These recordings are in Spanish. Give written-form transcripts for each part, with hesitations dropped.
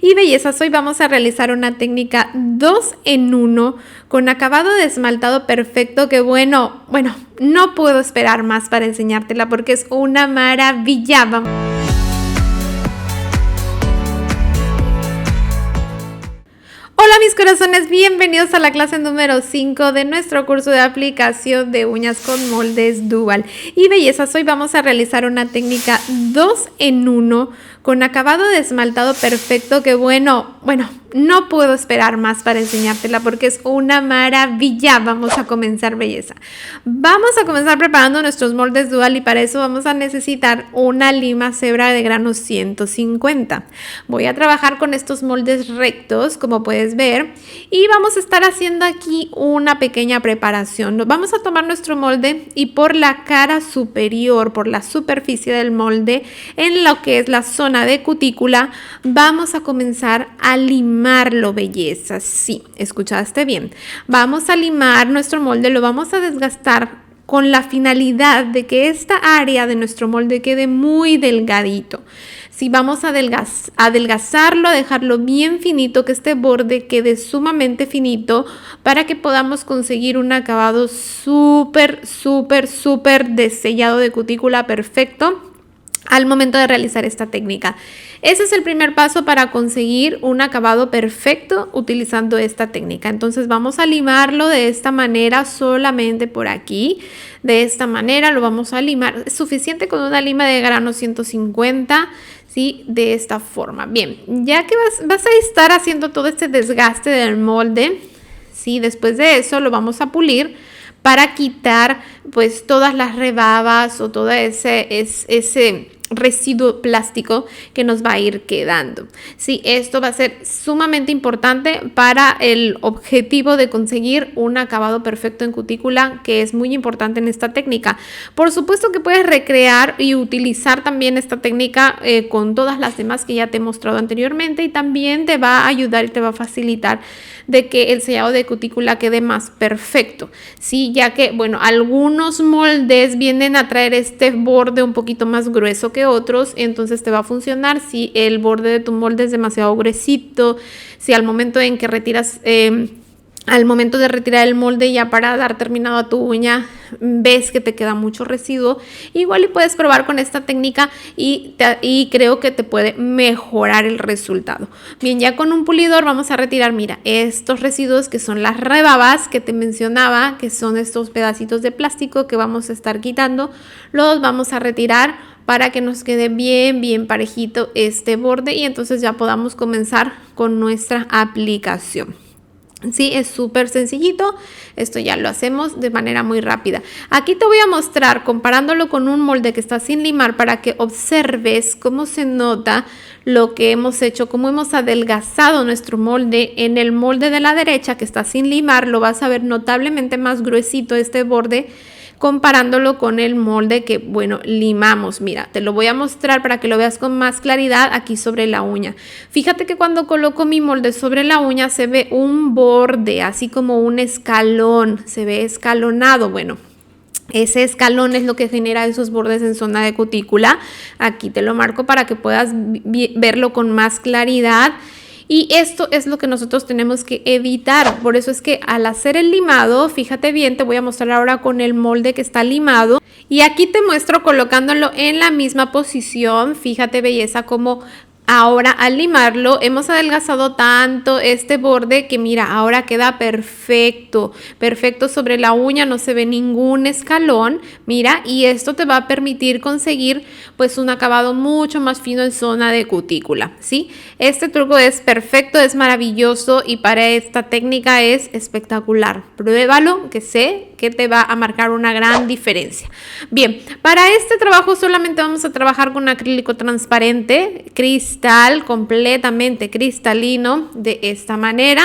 Y bellezas, hoy vamos a realizar una técnica 2 en 1 con acabado de esmaltado perfecto que bueno, no puedo esperar más para enseñártela porque es una maravilla. Hola mis corazones, bienvenidos a la clase número 5 de nuestro curso de aplicación de uñas con moldes Dual. Y bellezas, hoy vamos a realizar una técnica 2 en 1 con acabado de esmaltado perfecto que bueno, no puedo esperar más para enseñártela porque es una maravilla. Vamos a comenzar, belleza. Vamos a comenzar preparando nuestros moldes Dual y para eso vamos a necesitar una lima cebra de grano 150. Voy a trabajar con estos moldes rectos, como puedes ver, y vamos a estar haciendo aquí una pequeña preparación. Vamos a tomar nuestro molde y por la cara superior, por la superficie del molde, en lo que es la zona de cutícula, vamos a comenzar a limarlo, belleza. Sí, escuchaste bien. Vamos a limar nuestro molde, lo vamos a desgastar con la finalidad de que esta área de nuestro molde quede muy delgadito. Si vamos a adelgazarlo, a dejarlo bien finito, que este borde quede sumamente finito para que podamos conseguir un acabado súper desellado de cutícula perfecto al momento de realizar esta técnica. Ese es el primer paso para conseguir un acabado perfecto utilizando esta técnica. Entonces vamos a limarlo de esta manera, solamente por aquí. De esta manera lo vamos a limar. Es suficiente con una lima de grano 150, ¿sí? De esta forma. Bien, ya que vas a estar haciendo todo este desgaste del molde, ¿sí? Después de eso lo vamos a pulir para quitar pues todas las rebabas o todo ese residuo plástico que nos va a ir quedando. Sí, esto va a ser sumamente importante para el objetivo de conseguir un acabado perfecto en cutícula, que es muy importante en esta técnica. Por supuesto que puedes recrear y utilizar también esta técnica con todas las demás que ya te he mostrado anteriormente, y también te va a ayudar y te va a facilitar de que el sellado de cutícula quede más perfecto, sí, ya que algunos moldes vienen a traer este borde un poquito más grueso que otros, entonces te va a funcionar si el borde de tu molde es demasiado gruesito, si al momento en que retiras al momento de retirar el molde ya para dar terminado a tu uña ves que te queda mucho residuo, igual y puedes probar con esta técnica y creo que te puede mejorar el resultado. Bien, ya con un pulidor vamos a retirar, mira, estos residuos que son las rebabas que te mencionaba, que son estos pedacitos de plástico que vamos a estar quitando, los vamos a retirar para que nos quede bien parejito este borde y entonces ya podamos comenzar con nuestra aplicación. Sí, es súper sencillito, esto ya lo hacemos de manera muy rápida. Aquí te voy a mostrar comparándolo con un molde que está sin limar para que observes cómo se nota lo que hemos hecho, cómo hemos adelgazado nuestro molde. En el molde de la derecha que está sin limar lo vas a ver notablemente más gruesito este borde, comparándolo con el molde que, limamos. Mira, te lo voy a mostrar para que lo veas con más claridad aquí sobre la uña. Fíjate que cuando coloco mi molde sobre la uña se ve un borde, así como un escalón, se ve escalonado. Ese escalón es lo que genera esos bordes en zona de cutícula. Aquí te lo marco para que puedas verlo con más claridad. Y esto es lo que nosotros tenemos que evitar. Por eso es que al hacer el limado, fíjate bien, te voy a mostrar ahora con el molde que está limado. Y aquí te muestro colocándolo en la misma posición. Fíjate, belleza, como ahora al limarlo hemos adelgazado tanto este borde que mira, ahora queda perfecto sobre la uña, no se ve ningún escalón, mira, y esto te va a permitir conseguir pues un acabado mucho más fino en zona de cutícula, ¿sí? Este truco es perfecto, es maravilloso y para esta técnica es espectacular. Pruébalo, que sé que te va a marcar una gran diferencia. Bien, para este trabajo solamente vamos a trabajar con acrílico transparente, cristal, completamente cristalino, de esta manera.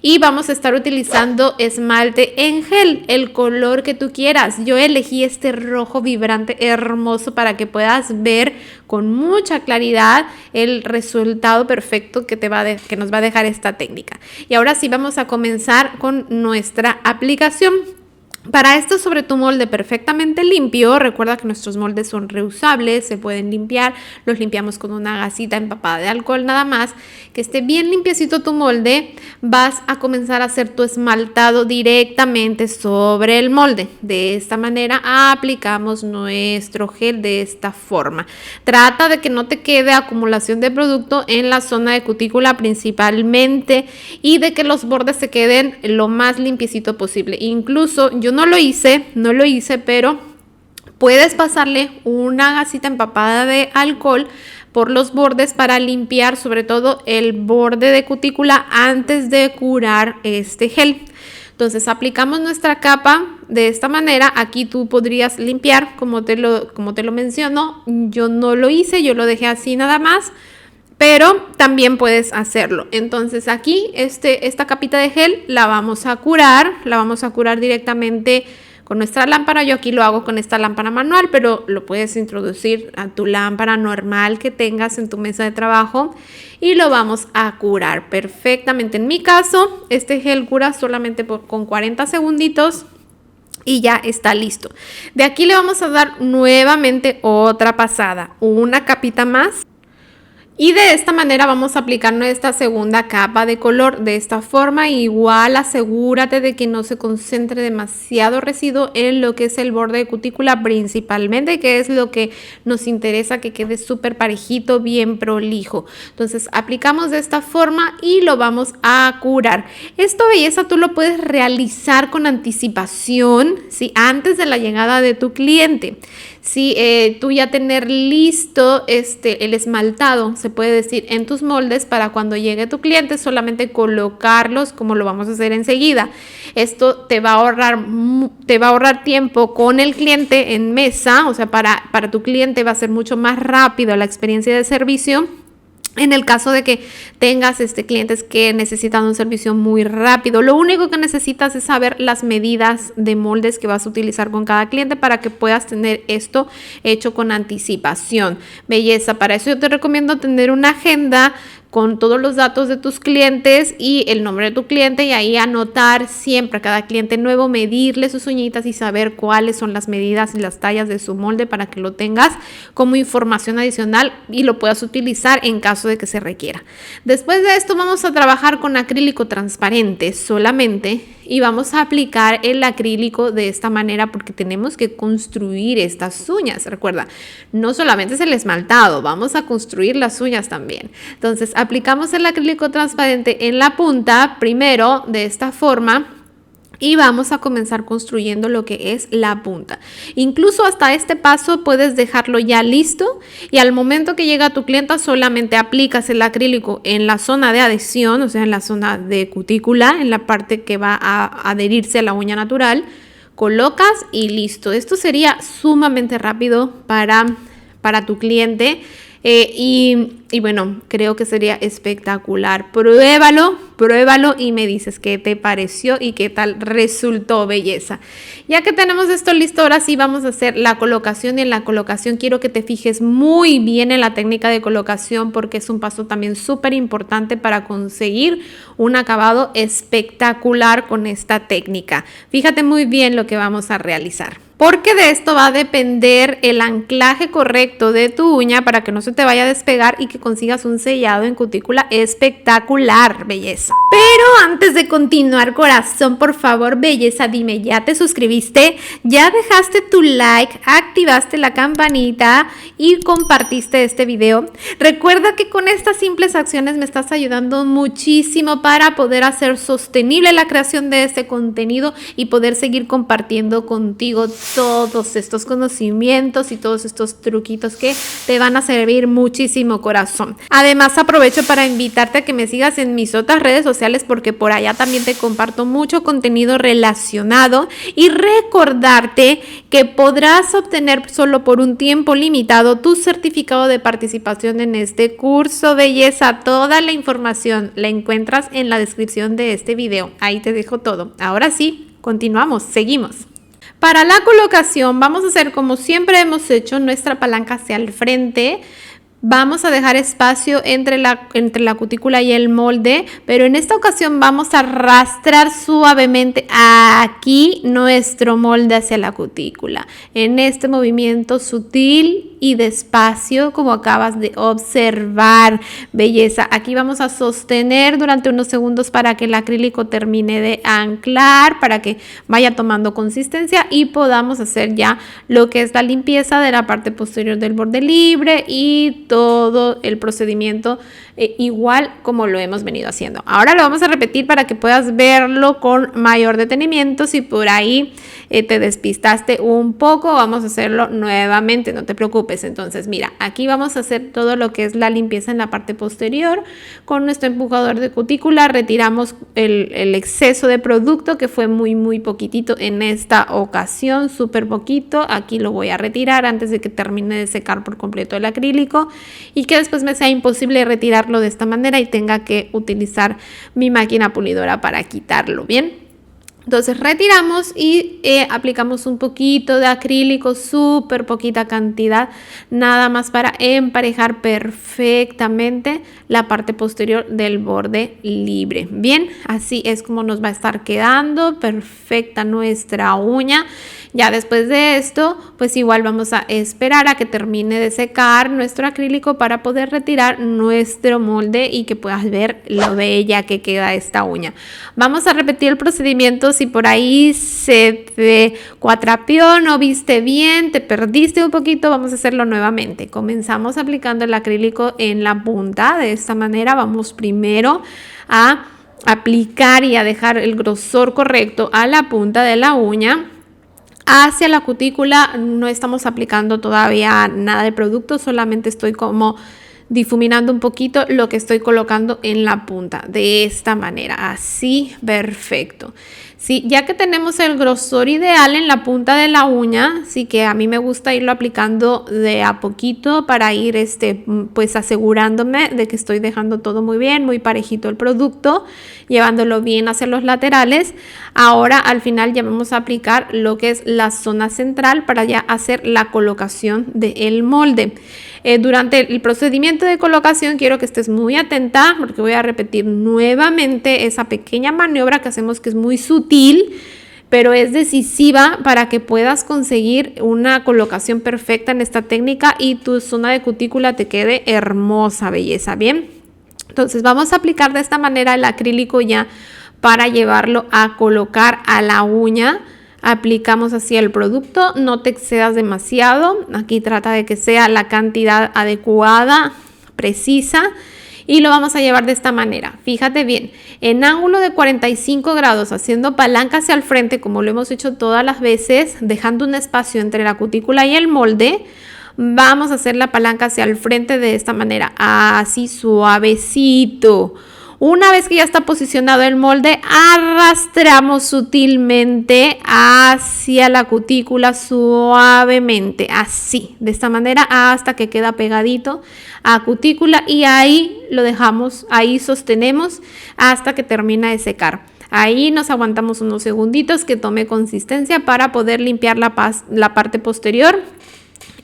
Y vamos a estar utilizando esmalte en gel, el color que tú quieras. Yo elegí este rojo vibrante hermoso para que puedas ver con mucha claridad el resultado perfecto que nos va a dejar esta técnica. Y ahora sí vamos a comenzar con nuestra aplicación. Para esto, sobre tu molde perfectamente limpio, recuerda que nuestros moldes son reusables, se pueden limpiar, los limpiamos con una gasita empapada de alcohol nada más, que esté bien limpiecito tu molde, vas a comenzar a hacer tu esmaltado directamente sobre el molde. De esta manera aplicamos nuestro gel de esta forma. Trata de que no te quede acumulación de producto en la zona de cutícula principalmente y de que los bordes se queden lo más limpiecito posible. Incluso yo no lo hice, pero puedes pasarle una gasita empapada de alcohol por los bordes para limpiar sobre todo el borde de cutícula antes de curar este gel. Entonces aplicamos nuestra capa de esta manera. Aquí tú podrías limpiar como te lo menciono. Yo no lo hice, yo lo dejé así nada más, pero también puedes hacerlo. Entonces aquí esta capita de gel la vamos a curar directamente con nuestra lámpara. Yo aquí lo hago con esta lámpara manual, pero lo puedes introducir a tu lámpara normal que tengas en tu mesa de trabajo y lo vamos a curar perfectamente. En mi caso, este gel cura solamente con 40 segunditos y ya está listo. De aquí le vamos a dar nuevamente otra pasada, una capita más. Y de esta manera vamos a aplicar nuestra segunda capa de color. De esta forma, igual asegúrate de que no se concentre demasiado residuo en lo que es el borde de cutícula principalmente, que es lo que nos interesa, que quede súper parejito, bien prolijo. Entonces aplicamos de esta forma y lo vamos a curar. Esto, belleza, tú lo puedes realizar con anticipación, ¿sí? Antes de la llegada de tu cliente. Si tú ya tener listo el esmaltado, se puede decir, en tus moldes para cuando llegue tu cliente, solamente colocarlos como lo vamos a hacer enseguida. Esto te va a ahorrar tiempo con el cliente en mesa, o sea, para tu cliente va a ser mucho más rápido la experiencia de servicio. En el caso de que tengas clientes que necesitan un servicio muy rápido, lo único que necesitas es saber las medidas de moldes que vas a utilizar con cada cliente para que puedas tener esto hecho con anticipación. Belleza, para eso yo te recomiendo tener una agenda con todos los datos de tus clientes y el nombre de tu cliente, y ahí anotar siempre a cada cliente nuevo, medirle sus uñitas y saber cuáles son las medidas y las tallas de su molde para que lo tengas como información adicional y lo puedas utilizar en caso de que se requiera. Después de esto vamos a trabajar con acrílico transparente solamente y vamos a aplicar el acrílico de esta manera porque tenemos que construir estas uñas. Recuerda, no solamente es el esmaltado, vamos a construir las uñas también. Entonces aplicamos el acrílico transparente en la punta primero de esta forma y vamos a comenzar construyendo lo que es la punta. Incluso hasta este paso puedes dejarlo ya listo y al momento que llega tu clienta solamente aplicas el acrílico en la zona de adhesión, o sea, en la zona de cutícula, en la parte que va a adherirse a la uña natural, colocas y listo. Esto sería sumamente rápido para tu cliente. Y bueno, creo que sería espectacular. Pruébalo y me dices qué te pareció y qué tal resultó, belleza. Ya que tenemos esto listo, ahora sí vamos a hacer la colocación, y en la colocación quiero que te fijes muy bien en la técnica de colocación porque es un paso también súper importante para conseguir un acabado espectacular con esta técnica. Fíjate muy bien lo que vamos a realizar, porque de esto va a depender el anclaje correcto de tu uña para que no se te vaya a despegar y que consigas un sellado en cutícula espectacular, belleza. Pero antes de continuar, corazón, por favor, belleza, dime, ¿ya te suscribiste? ¿Ya dejaste tu like? ¿Activaste la campanita? ¿Y compartiste este video? Recuerda que con estas simples acciones me estás ayudando muchísimo para poder hacer sostenible la creación de este contenido y poder seguir compartiendo contigo todos estos conocimientos y todos estos truquitos que te van a servir muchísimo, corazón. Además, aprovecho para invitarte a que me sigas en mis otras redes sociales porque por allá también te comparto mucho contenido relacionado, y recordarte que podrás obtener solo por un tiempo limitado tu certificado de participación en este curso, belleza. Toda la información la encuentras en la descripción de este video. Ahí te dejo todo. Ahora sí, continuamos, seguimos. Para la colocación vamos a hacer como siempre hemos hecho, nuestra palanca hacia el frente, Vamos a dejar espacio entre la cutícula y el molde, pero en esta ocasión vamos a arrastrar suavemente aquí nuestro molde hacia la cutícula. En este movimiento sutil y despacio, como acabas de observar, belleza. Aquí vamos a sostener durante unos segundos para que el acrílico termine de anclar, para que vaya tomando consistencia y podamos hacer ya lo que es la limpieza de la parte posterior del borde libre y todo el procedimiento igual como lo hemos venido haciendo. Ahora lo vamos a repetir para que puedas verlo con mayor detenimiento. Si por ahí te despistaste un poco, vamos a hacerlo nuevamente, no te preocupes. Entonces mira, aquí vamos a hacer todo lo que es la limpieza en la parte posterior. Con nuestro empujador de cutícula retiramos el exceso de producto, que fue muy poquitito en esta ocasión, súper poquito. Aquí lo voy a retirar antes de que termine de secar por completo el acrílico y que después me sea imposible retirarlo de esta manera y tenga que utilizar mi máquina pulidora para quitarlo, ¿bien? Entonces retiramos y aplicamos un poquito de acrílico, súper poquita cantidad, nada más para emparejar perfectamente la parte posterior del borde libre. Bien, así es como nos va a estar quedando perfecta nuestra uña. Ya después de esto, pues igual vamos a esperar a que termine de secar nuestro acrílico para poder retirar nuestro molde y que puedas ver lo bella que queda esta uña. Vamos a repetir el procedimiento. Si por ahí se te cuatrapeó, no viste bien, te perdiste un poquito, vamos a hacerlo nuevamente. Comenzamos aplicando el acrílico en la punta. De esta manera vamos primero a aplicar y a dejar el grosor correcto a la punta de la uña. Hacia la cutícula no estamos aplicando todavía nada de producto, solamente estoy como difuminando un poquito lo que estoy colocando en la punta, de esta manera, así, perfecto. Sí, ya que tenemos el grosor ideal en la punta de la uña, sí, que a mí me gusta irlo aplicando de a poquito para ir pues asegurándome de que estoy dejando todo muy bien, muy parejito el producto, llevándolo bien hacia los laterales. Ahora al final ya vamos a aplicar lo que es la zona central para ya hacer la colocación del molde. Durante el procedimiento de colocación quiero que estés muy atenta porque voy a repetir nuevamente esa pequeña maniobra que hacemos, que es muy sutil, pero es decisiva para que puedas conseguir una colocación perfecta en esta técnica y tu zona de cutícula te quede hermosa, belleza. Bien, entonces vamos a aplicar de esta manera el acrílico ya para llevarlo a colocar a la uña. Aplicamos así el producto, no te excedas demasiado, aquí trata de que sea la cantidad adecuada, precisa, y lo vamos a llevar de esta manera. Fíjate bien, en ángulo de 45 grados, haciendo palanca hacia el frente, como lo hemos hecho todas las veces, dejando un espacio entre la cutícula y el molde. Vamos a hacer la palanca hacia el frente de esta manera, así suavecito. Una vez que ya está posicionado el molde, arrastramos sutilmente hacia la cutícula suavemente, así, de esta manera hasta que queda pegadito a cutícula y ahí lo dejamos, ahí sostenemos hasta que termina de secar. Ahí nos aguantamos unos segunditos que tome consistencia para poder limpiar la parte posterior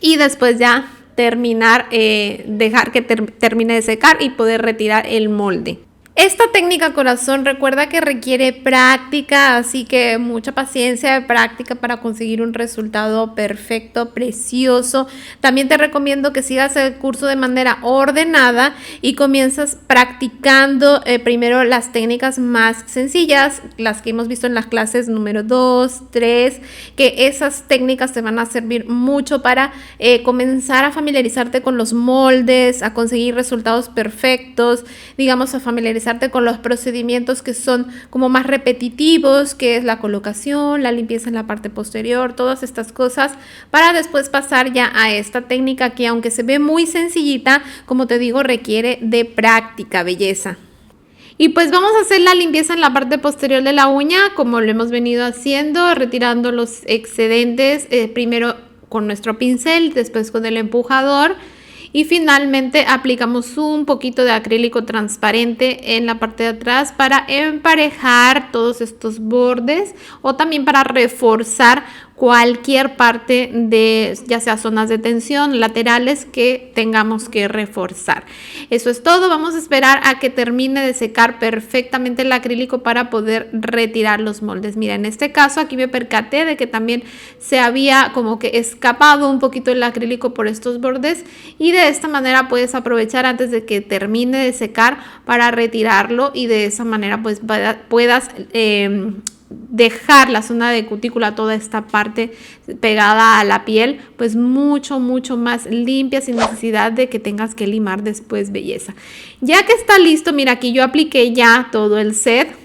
y después ya terminar, dejar que termine de secar y poder retirar el molde. Esta técnica, corazón, recuerda que requiere práctica, así que mucha paciencia de práctica para conseguir un resultado perfecto, precioso. También te recomiendo que sigas el curso de manera ordenada y comienzas practicando primero las técnicas más sencillas, las que hemos visto en las clases número 2, 3, que esas técnicas te van a servir mucho para comenzar a familiarizarte con los moldes, a conseguir resultados perfectos, digamos, a familiarizarte con los procedimientos que son como más repetitivos, que es la colocación, la limpieza en la parte posterior, todas estas cosas, para después pasar ya a esta técnica que, aunque se ve muy sencillita, como te digo, requiere de práctica, belleza. Y pues vamos a hacer la limpieza en la parte posterior de la uña, como lo hemos venido haciendo, retirando los excedentes, primero con nuestro pincel, después con el empujador. Y finalmente aplicamos un poquito de acrílico transparente en la parte de atrás para emparejar todos estos bordes o también para reforzar cualquier parte de ya sea zonas de tensión, laterales que tengamos que reforzar. Eso es todo, vamos a esperar a que termine de secar perfectamente el acrílico para poder retirar los moldes. Mira, en este caso aquí me percaté de que también se había como que escapado un poquito el acrílico por estos bordes y de esta manera puedes aprovechar antes de que termine de secar para retirarlo y de esa manera pues puedas dejar la zona de cutícula, toda esta parte pegada a la piel, pues mucho más limpia sin necesidad de que tengas que limar después, belleza. Ya que está listo, mira, aquí yo apliqué ya todo el set.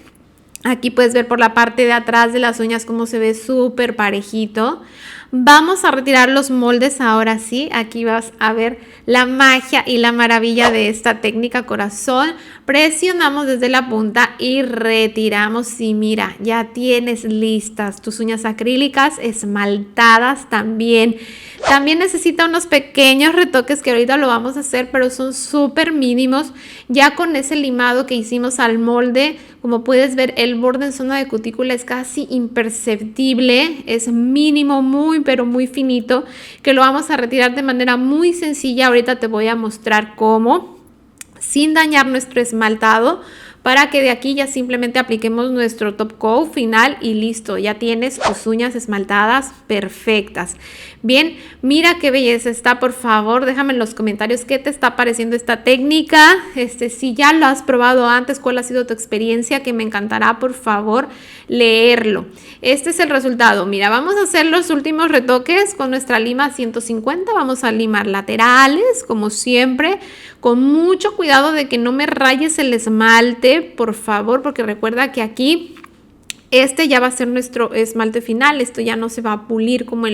Aquí puedes ver por la parte de atrás de las uñas cómo se ve súper parejito. Vamos a retirar los moldes ahora sí. Aquí vas a ver la magia y la maravilla de esta técnica, corazón. Presionamos desde la punta y retiramos. Y mira, ya tienes listas tus uñas acrílicas esmaltadas también. También necesita unos pequeños retoques que ahorita lo vamos a hacer, pero son súper mínimos. Ya con ese limado que hicimos al molde, como puedes ver, el borde en zona de cutícula es casi imperceptible. Es mínimo, pero muy finito, que lo vamos a retirar de manera muy sencilla. Ahorita te voy a mostrar cómo, sin dañar nuestro esmaltado, para que de aquí ya simplemente apliquemos nuestro top coat final y listo, ya tienes tus uñas esmaltadas perfectas. Bien, mira qué belleza está, por favor, déjame en los comentarios qué te está pareciendo esta técnica, si ya lo has probado antes, cuál ha sido tu experiencia, que me encantará, por favor, leerlo. Este es el resultado. Mira, vamos a hacer los últimos retoques con nuestra lima 150, vamos a limar laterales, como siempre, con mucho cuidado de que no me rayes el esmalte, por favor, porque recuerda que aquí ya va a ser nuestro esmalte final. Esto ya no se va a pulir como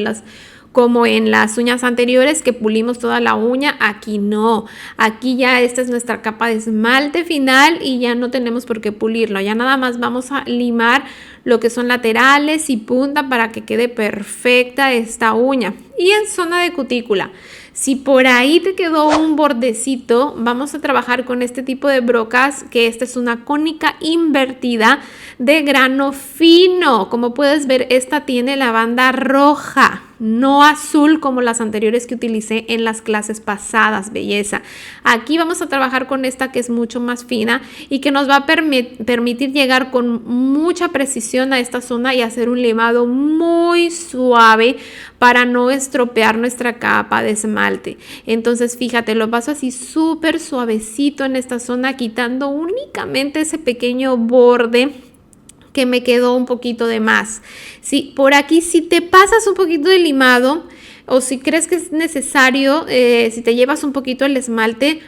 en las uñas anteriores que pulimos toda la uña. Aquí no, aquí ya esta es nuestra capa de esmalte final y ya no tenemos por qué pulirlo, ya nada más vamos a limar lo que son laterales y punta para que quede perfecta esta uña. Y en zona de cutícula, si por ahí te quedó un bordecito, vamos a trabajar con este tipo de brocas, que esta es una cónica invertida de grano fino. Como puedes ver, esta tiene la banda roja, no azul como las anteriores que utilicé en las clases pasadas, belleza. Aquí vamos a trabajar con esta que es mucho más fina y que nos va a permitir llegar con mucha precisión a esta zona y hacer un limado muy suave para no estropear nuestra capa de esmalte. Entonces fíjate, lo paso así súper suavecito en esta zona, quitando únicamente ese pequeño borde que me quedó un poquito de más. Sí, por aquí si te pasas un poquito de limado o si crees que es necesario, si te llevas un poquito el esmalte,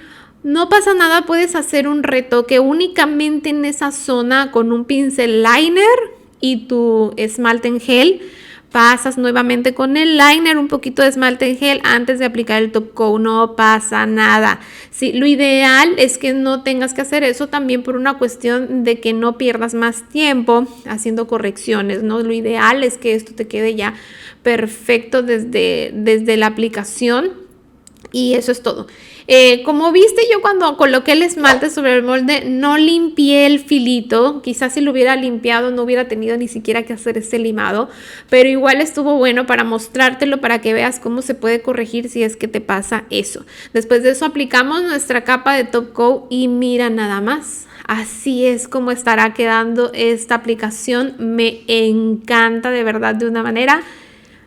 no pasa nada, puedes hacer un retoque únicamente en esa zona con un pincel liner y tu esmalte en gel. Pasas nuevamente con el liner un poquito de esmalte en gel antes de aplicar el top coat, no pasa nada. Sí, lo ideal es que no tengas que hacer eso también por una cuestión de que no pierdas más tiempo haciendo correcciones, ¿no? Lo ideal es que esto te quede ya perfecto desde la aplicación y eso es todo. Como viste, yo cuando coloqué el esmalte sobre el molde no limpié el filito. Quizás si lo hubiera limpiado no hubiera tenido ni siquiera que hacer este limado, pero igual estuvo bueno para mostrártelo, para que veas cómo se puede corregir si es que te pasa eso. Después de eso aplicamos nuestra capa de top coat y mira nada más. Así es como estará quedando esta aplicación. Me encanta de verdad, de una manera.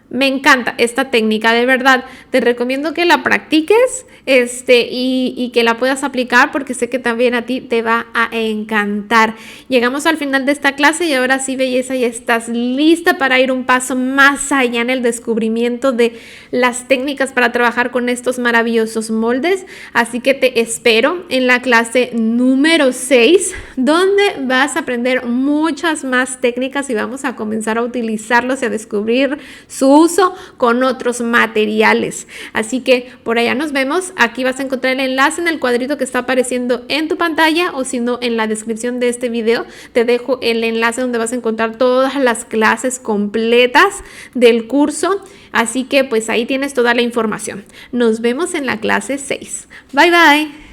Me encanta esta técnica, de verdad, te recomiendo que la practiques y que la puedas aplicar porque sé que también a ti te va a encantar. Llegamos al final de esta clase y ahora sí, belleza, ya estás lista para ir un paso más allá en el descubrimiento de las técnicas para trabajar con estos maravillosos moldes. Así que te espero en la clase número 6, donde vas a aprender muchas más técnicas y vamos a comenzar a utilizarlos y a descubrir su uso con otros materiales. Así que por allá nos vemos. Aquí vas a encontrar el enlace en el cuadrito que está apareciendo en tu pantalla, o si no, en la descripción de este video te dejo el enlace donde vas a encontrar todas las clases completas del curso. Así que pues ahí tienes toda la información. Nos vemos en la clase 6. Bye bye.